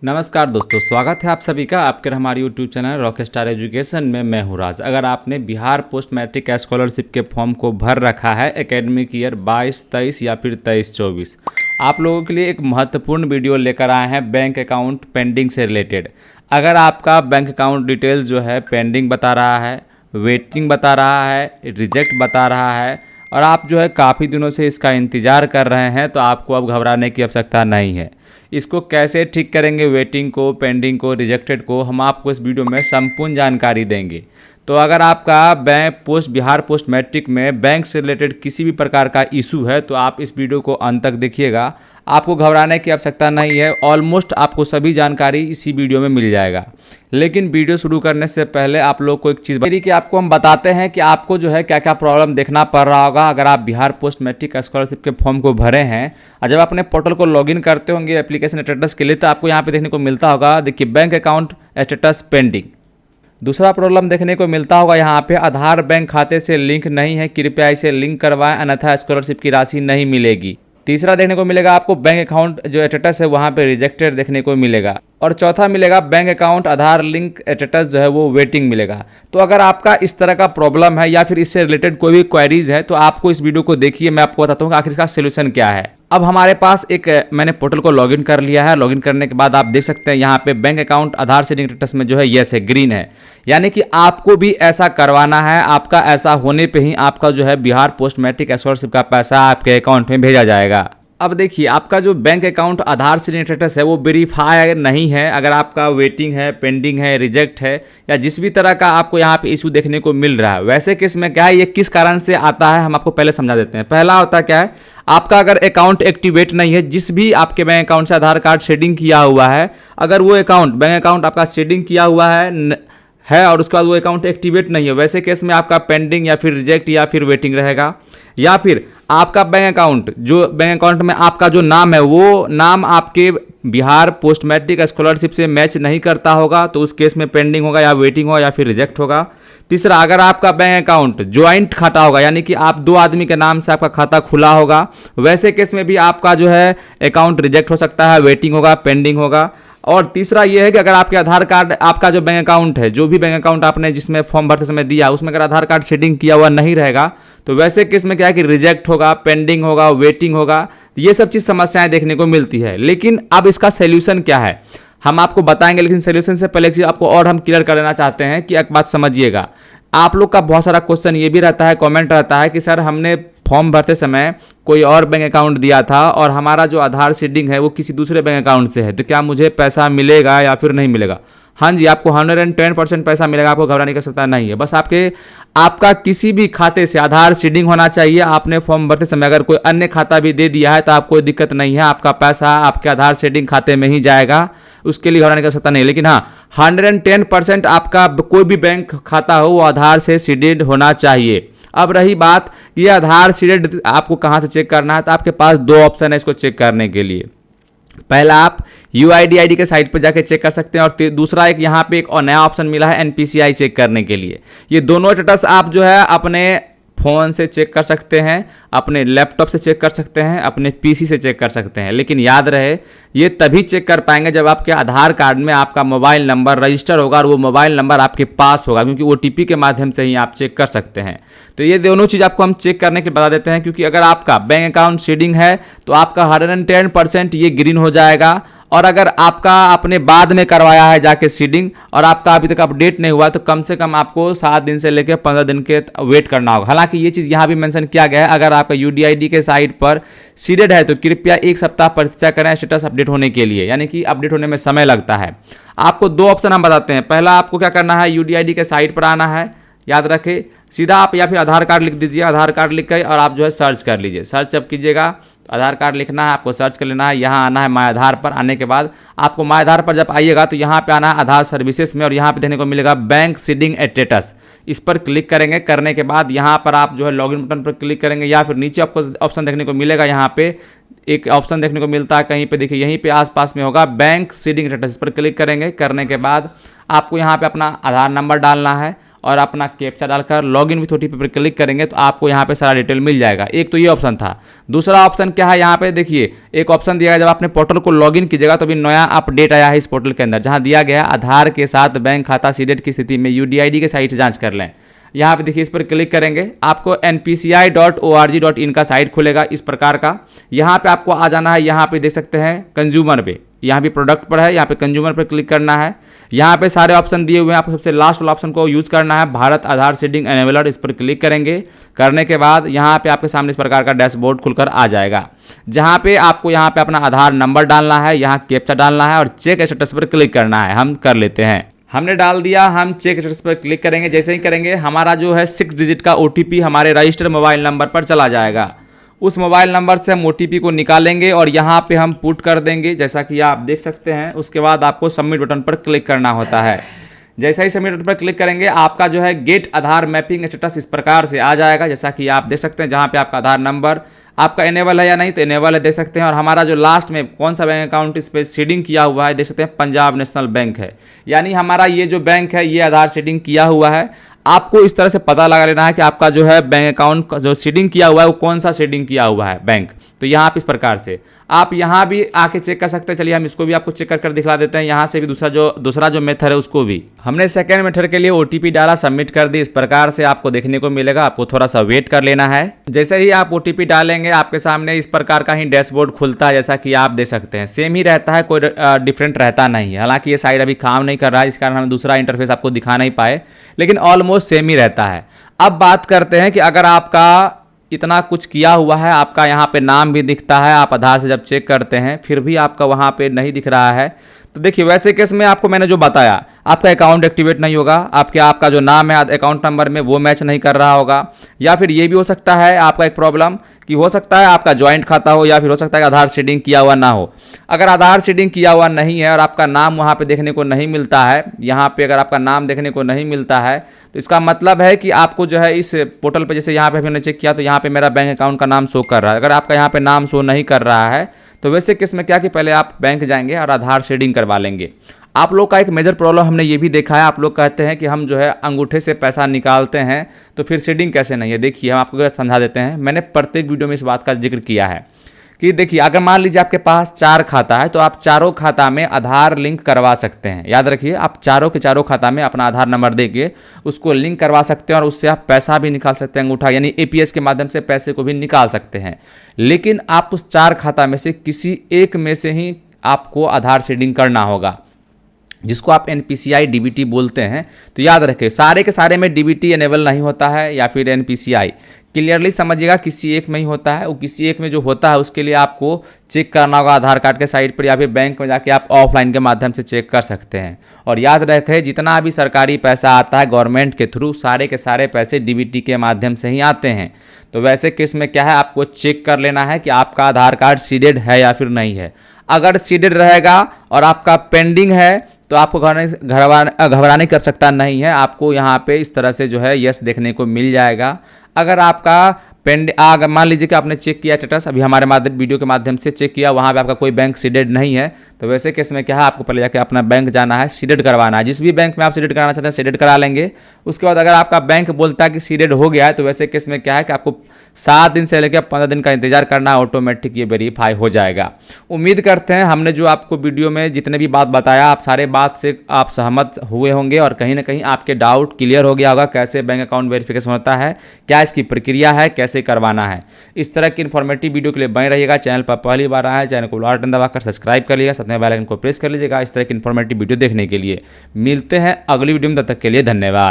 नमस्कार दोस्तों, स्वागत है आप सभी का आपके हमारे यूट्यूब चैनल रॉकस्टार एजुकेशन में। मैं हूँ राज। अगर आपने बिहार पोस्ट मैट्रिक स्कॉलरशिप के फॉर्म को भर रखा है एकेडमिक ईयर 22-23 या फिर 23-24, आप लोगों के लिए एक महत्वपूर्ण वीडियो लेकर आए हैं बैंक अकाउंट पेंडिंग से रिलेटेड। अगर आपका बैंक अकाउंट डिटेल्स जो है पेंडिंग बता रहा है, वेटिंग बता रहा है, रिजेक्ट बता रहा है और आप जो है काफ़ी दिनों से इसका इंतज़ार कर रहे हैं, तो आपको अब घबराने की आवश्यकता नहीं है। इसको कैसे ठीक करेंगे, वेटिंग को, पेंडिंग को, रिजेक्टेड को, हम आपको इस वीडियो में संपूर्ण जानकारी देंगे। तो अगर आपका बिहार पोस्ट मैट्रिक में बैंक से रिलेटेड किसी भी प्रकार का इशू है तो आप इस वीडियो को अंत तक देखिएगा। आपको घबराने की आवश्यकता नहीं है, ऑलमोस्ट आपको सभी जानकारी इसी वीडियो में मिल जाएगा। लेकिन वीडियो शुरू करने से पहले आप लोग को एक चीज़ कि आपको हम बताते हैं कि आपको जो है क्या क्या प्रॉब्लम देखना पड़ रहा होगा अगर आप बिहार पोस्ट मैट्रिक स्कॉलरशिप के फॉर्म को भरे हैं और जब अपने पोर्टल को लॉगिन करते होंगे एप्लीकेशन स्टेटस के लिए, तो आपको यहाँ पे देखने को मिलता होगा, देखिए बैंक अकाउंट स्टेटस पेंडिंग। दूसरा प्रॉब्लम देखने को मिलता होगा यहाँ पे, आधार बैंक खाते से लिंक नहीं है, कृपया इसे लिंक करवाएं अन्यथा स्कॉलरशिप की राशि नहीं मिलेगी। तीसरा देखने को मिलेगा आपको बैंक अकाउंट जो स्टेटस है वहाँ पे रिजेक्टेड देखने को मिलेगा। और चौथा मिलेगा बैंक अकाउंट आधार लिंक स्टेटस जो है वो वेटिंग मिलेगा। तो अगर आपका इस तरह का प्रॉब्लम है या फिर इससे रिलेटेड कोई भी क्वेरीज है तो आपको इस वीडियो को देखिए, मैं आपको बताता हूँ कि आखिर इसका सोल्यूशन क्या है। अब हमारे पास मैंने पोर्टल को लॉगिन कर लिया है। लॉगिन करने के बाद आप देख सकते हैं यहाँ पे बैंक अकाउंट आधार सेटिंग स्टेटस में जो है यस है, ग्रीन है, यानी कि आपको भी ऐसा करवाना है। आपका ऐसा होने पे ही आपका जो है बिहार पोस्ट मैट्रिक स्कॉलरशिप का पैसा आपके अकाउंट में भेजा जाएगा। अब देखिए, आपका जो बैंक अकाउंट आधार से स्टेटस है वो वेरीफाई नहीं है। अगर आपका वेटिंग है, पेंडिंग है, रिजेक्ट है या जिस भी तरह का आपको यहाँ पे इशू देखने को मिल रहा है, वैसे केस में क्या है, ये किस कारण से आता है हम आपको पहले समझा देते हैं। पहला होता क्या है, आपका अगर अकाउंट एक्टिवेट नहीं है, जिस भी आपके बैंक अकाउंट से आधार कार्ड शेडिंग किया हुआ है, अगर वो बैंक अकाउंट आपका शेडिंग किया हुआ है और उसके बाद वो अकाउंट एक्टिवेट नहीं है, वैसे केस में आपका पेंडिंग या फिर रिजेक्ट या फिर वेटिंग रहेगा। या फिर आपका बैंक अकाउंट में आपका जो नाम है वो नाम आपके बिहार पोस्ट मैट्रिक स्कॉलरशिप से मैच नहीं करता होगा, तो उस केस में पेंडिंग होगा या वेटिंग होगा या फिर रिजेक्ट होगा। तीसरा, अगर आपका बैंक अकाउंट ज्वाइंट खाता होगा, यानी कि आप दो आदमी के नाम से आपका खाता खुला होगा, वैसे केस में भी आपका जो है अकाउंट रिजेक्ट हो सकता है, वेटिंग होगा, पेंडिंग होगा। और तीसरा ये है कि अगर आपके आधार कार्ड, आपका जो बैंक अकाउंट है, जो भी बैंक अकाउंट आपने जिसमें फॉर्म भरते समय दिया उसमें अगर आधार कार्ड सेटिंग किया हुआ नहीं रहेगा, तो वैसे केस में क्या है कि रिजेक्ट होगा, पेंडिंग होगा, वेटिंग होगा। ये सब चीज़ समस्याएं देखने को मिलती है। लेकिन अब इसका सोल्यूशन क्या है हम आपको बताएंगे, लेकिन सोल्यूशन से पहले एक चीज़ आपको और हम क्लियर कर देना चाहते हैं कि एक बात समझिएगा। आप लोग का बहुत सारा क्वेश्चन ये भी रहता है, कमेंट रहता है कि सर हमने फॉर्म भरते समय कोई और बैंक अकाउंट दिया था और हमारा जो आधार सीडिंग है वो किसी दूसरे बैंक अकाउंट से है, तो क्या मुझे पैसा मिलेगा या फिर नहीं मिलेगा? हाँ जी, आपको 110% पैसा मिलेगा, आपको घबराने की आवश्यकता नहीं है। बस आपका किसी भी खाते से आधार सीडिंग होना चाहिए। आपने फॉर्म भरते समय अगर कोई अन्य खाता भी दे दिया है तो आपको कोई दिक्कत नहीं है, आपका पैसा आपके आधार सीडिंग खाते में ही जाएगा, उसके लिए घबराने की आवश्यकता नहीं। लेकिन हाँ, 110% आपका कोई भी बैंक खाता हो वो आधार से सीडेड होना चाहिए। अब रही बात, ये आधार सीडेड आपको कहाँ से चेक करना है, तो आपके पास दो ऑप्शन है इसको चेक करने के लिए। पहला, आप UIDID के साइट पर जाके चेक कर सकते हैं और दूसरा एक यहाँ पे एक और नया ऑप्शन मिला है NPCI चेक करने के लिए। ये दोनों स्टेटस आप जो है अपने फ़ोन से चेक कर सकते हैं, अपने लैपटॉप से चेक कर सकते हैं, अपने PC से चेक कर सकते हैं। लेकिन याद रहे, ये तभी चेक कर पाएंगे जब आपके आधार कार्ड में आपका मोबाइल नंबर रजिस्टर होगा और वो मोबाइल नंबर आपके पास होगा, क्योंकि OTP के माध्यम से ही आप चेक कर सकते हैं। तो ये दोनों चीज़ आपको हम चेक करने के बता देते हैं, क्योंकि अगर आपका बैंक अकाउंट सीडिंग है तो आपका 110% ये ग्रीन हो जाएगा। और अगर आपका आपने बाद में करवाया है जाके सीडिंग और आपका अभी तक अपडेट नहीं हुआ, तो कम से कम आपको 7 दिन से लेकर 15 दिन के वेट करना होगा। हालांकि ये चीज़ यहाँ भी मेंशन किया गया है, अगर आपका UDID के साइट पर सीडेड है तो कृपया 1 सप्ताह प्रतीक्षा करें स्टेटस अपडेट होने के लिए, यानी कि अपडेट होने में समय लगता है। आपको दो ऑप्शन हम बताते हैं। पहला, आपको क्या करना है, UDID के साइट पर आना है, याद रखें, सीधा आप या फिर आधार कार्ड लिख दीजिए, आधार कार्ड लिख कर और आप जो है सर्च कर लीजिए। सर्च जब कीजिएगा, आधार कार्ड लिखना है, आपको सर्च कर लेना है, यहाँ आना है माय आधार पर। आने के बाद आपको माय आधार पर जब आइएगा तो यहाँ पे आना है आधार सर्विसेज में और यहाँ पे देखने को मिलेगा बैंक सीडिंग स्टेटस। इस पर क्लिक करेंगे, करने के बाद यहाँ पर आप जो है लॉगिन बटन पर क्लिक करेंगे या फिर नीचे आपको ऑप्शन देखने को मिलेगा, यहाँ पे एक ऑप्शन देखने को मिलता है कहीं पे, देखिए यहीं पे आसपास में होगा बैंक सीडिंग स्टेटस, पर क्लिक करेंगे। करने के बाद आपको यहाँ पे अपना आधार नंबर डालना है और अपना कैप्चा डालकर लॉगिन विथ ओटीपी पर क्लिक करेंगे तो आपको यहाँ पे सारा डिटेल मिल जाएगा। एक तो ये ऑप्शन था। दूसरा ऑप्शन क्या है, यहाँ पे देखिए एक ऑप्शन दिया है, जब आपने पोर्टल को लॉगिन कीजिएगा तो अभी नया अपडेट आया है इस पोर्टल के अंदर, जहाँ दिया गया आधार के साथ बैंक खाता सीडेड की स्थिति में यूडीआईडी के साइट जांच कर लें। यहाँ पे देखिए इस पर क्लिक करेंगे, आपको npci.org.in का साइट खुलेगा इस प्रकार का। यहाँ पे आपको आ जाना है, यहाँ पे देख सकते हैं कंज्यूमर पे, यहाँ भी प्रोडक्ट पर है, यहाँ पे कंज्यूमर पर क्लिक करना है। यहाँ पे सारे ऑप्शन दिए हुए हैं, आपको सबसे लास्ट वाला ऑप्शन को यूज़ करना है, भारत आधार सीडिंग एनेबलर, इस पर क्लिक करेंगे। करने के बाद यहाँ पे आपके सामने इस प्रकार का डैशबोर्ड खुलकर आ जाएगा, जहाँ पे आपको यहाँ पे अपना आधार नंबर डालना है, यहाँ कैप्चा डालना है और चेक स्टेटस पर क्लिक करना है। हम कर लेते हैं, हमने डाल दिया, हम चेक स्टेटस पर क्लिक करेंगे। जैसे ही करेंगे हमारा जो है 6 डिजिट का ओटीपी हमारे रजिस्टर्ड मोबाइल नंबर पर चला जाएगा। उस मोबाइल नंबर से हम ओटीपी को निकालेंगे और यहाँ पे हम पुट कर देंगे, जैसा कि आप देख सकते हैं। उसके बाद आपको सबमिट बटन पर क्लिक करना होता है। जैसा ही सबमिट बटन पर क्लिक करेंगे आपका जो है गेट आधार मैपिंग स्टेटस इस प्रकार से आ जाएगा, जैसा कि आप देख सकते हैं, जहाँ पे आपका आधार नंबर आपका इनेबल है या नहीं, तो इनेबल है देख सकते हैं। और हमारा जो लास्ट में कौन सा बैंक अकाउंट इस पर सीडिंग किया हुआ है देख सकते हैं, पंजाब नेशनल बैंक है। यानी हमारा ये जो बैंक है ये आधार सीडिंग किया हुआ है। आपको इस तरह से पता लगा लेना है कि आपका जो है बैंक अकाउंट जो सीडिंग किया हुआ है वो कौन सा सीडिंग किया हुआ है बैंक। तो यहाँ पे इस प्रकार से आप यहाँ भी आके चेक कर सकते हैं। चलिए हम इसको भी आपको चेक कर दिखला देते हैं। यहाँ से भी दूसरा जो मेथड है उसको भी हमने सेकंड मेथड के लिए ओटीपी डाला, सबमिट कर दी। इस प्रकार से आपको देखने को मिलेगा, आपको थोड़ा सा वेट कर लेना है। जैसे ही आप ओटीपी डालेंगे आपके सामने इस प्रकार का ही डैशबोर्ड खुलता है, जैसा कि आप देख सकते हैं। सेम ही रहता है, कोई डिफरेंट रहता नहीं है। हालांकि ये साइड अभी काम नहीं कर रहा है, इस कारण हम दूसरा इंटरफेस आपको दिखा नहीं पाए, लेकिन ऑलमोस्ट सेम ही रहता है। अब बात करते हैं कि अगर आपका इतना कुछ किया हुआ है, आपका यहाँ पे नाम भी दिखता है, आप आधार से जब चेक करते हैं फिर भी आपका वहाँ पे नहीं दिख रहा है, तो देखिए वैसे केस में आपको मैंने जो बताया, आपका अकाउंट एक्टिवेट नहीं होगा। आपका जो नाम है अकाउंट नंबर में वो मैच नहीं कर रहा होगा, या फिर ये भी हो सकता है आपका एक प्रॉब्लम कि हो सकता है आपका ज्वाइंट खाता हो, या फिर हो सकता है आधार सीडिंग किया हुआ ना हो। अगर आधार सीडिंग किया हुआ नहीं है और आपका नाम वहाँ पे देखने को नहीं मिलता है, यहाँ पे अगर आपका नाम देखने को नहीं मिलता है तो इसका मतलब है कि आपको जो है इस पोर्टल पे, जैसे यहाँ पे हमने चेक किया तो यहाँ पे मेरा बैंक अकाउंट का नाम शो कर रहा है। अगर आपका यहाँ पे नाम शो नहीं कर रहा है तो वैसे केस में क्या कि पहले आप बैंक जाएंगे और आधार सीडिंग करवा लेंगे। आप लोग का एक मेजर प्रॉब्लम हमने ये भी देखा है, आप लोग कहते हैं कि हम जो है अंगूठे से पैसा निकालते हैं तो फिर सीडिंग कैसे नहीं है। देखिए हम आपको समझा देते हैं, मैंने प्रत्येक वीडियो में इस बात का जिक्र किया है कि देखिए अगर मान लीजिए आपके पास 4 खाता है तो आप चारों खाता में आधार लिंक करवा सकते हैं। याद रखिए आप चारों के चारों खाता में अपना आधार नंबर देके उसको लिंक करवा सकते हैं और उससे आप पैसा भी निकाल सकते हैं, अंगूठा यानी एपीएस के माध्यम से पैसे को भी निकाल सकते हैं। लेकिन आप उस 4 खाता में से किसी एक में से ही आपको आधार सीडिंग करना होगा, जिसको आप एनपीसीआई डीबीटी बोलते हैं। तो याद रखें सारे के सारे में डीबीटी एनेबल नहीं होता है या फिर एनपीसीआई, क्लियरली समझिएगा किसी एक में ही होता है। वो किसी एक में जो होता है उसके लिए आपको चेक करना होगा आधार कार्ड के साइट पर, या फिर बैंक में जाके आप ऑफलाइन के माध्यम से चेक कर सकते हैं। और याद रखें जितना भी सरकारी पैसा आता है गवर्नमेंट के थ्रू, सारे के सारे पैसे डीबीटी के माध्यम से ही आते हैं। तो वैसे केस में क्या है, आपको चेक कर लेना है कि आपका आधार कार्ड सीडेड है या फिर नहीं है। अगर सीडेड रहेगा और आपका पेंडिंग है तो आपको घबराने की आवश्यकता नहीं है। आपको यहाँ पे इस तरह से जो है यस देखने को मिल जाएगा। अगर आपका मान लीजिए कि आपने चेक किया स्टेटस, अभी हमारे वीडियो के माध्यम से चेक किया, वहाँ पे आपका कोई बैंक सीडेड नहीं है, तो वैसे केस में क्या है आपको पहले जाके अपना बैंक जाना है, सीडेड करवाना है। जिस भी बैंक में आप सीडेड कराना चाहते हैं सीडेड करा लेंगे। उसके बाद अगर आपका बैंक बोलता है कि सीडेड हो गया है तो वैसे केस में क्या है कि आपको 7 दिन से लेकर 15 दिन का इंतजार करना है, ऑटोमेटिक ये वेरीफाई हो जाएगा। उम्मीद करते हैं हमने जो आपको वीडियो में जितने भी बात बताया आप सारे बात से आप सहमत हुए होंगे और कहीं ना कहीं आपके डाउट क्लियर हो गया होगा, कैसे बैंक अकाउंट वेरिफिकेशन होता है, क्या इसकी प्रक्रिया है, कैसे करवाना है। इस तरह की इन्फॉर्मेटिव वीडियो के लिए बने रहिएगा। चैनल पर पहली बार आए चैनल को लाल बटन दबाकर सब्सक्राइब कर लीजिएगा, साथ में बेल आइकन को प्रेस कर लीजिएगा इस तरह की इन्फॉर्मेटिव वीडियो देखने के लिए। मिलते हैं अगली वीडियो में, तब तक के लिए धन्यवाद।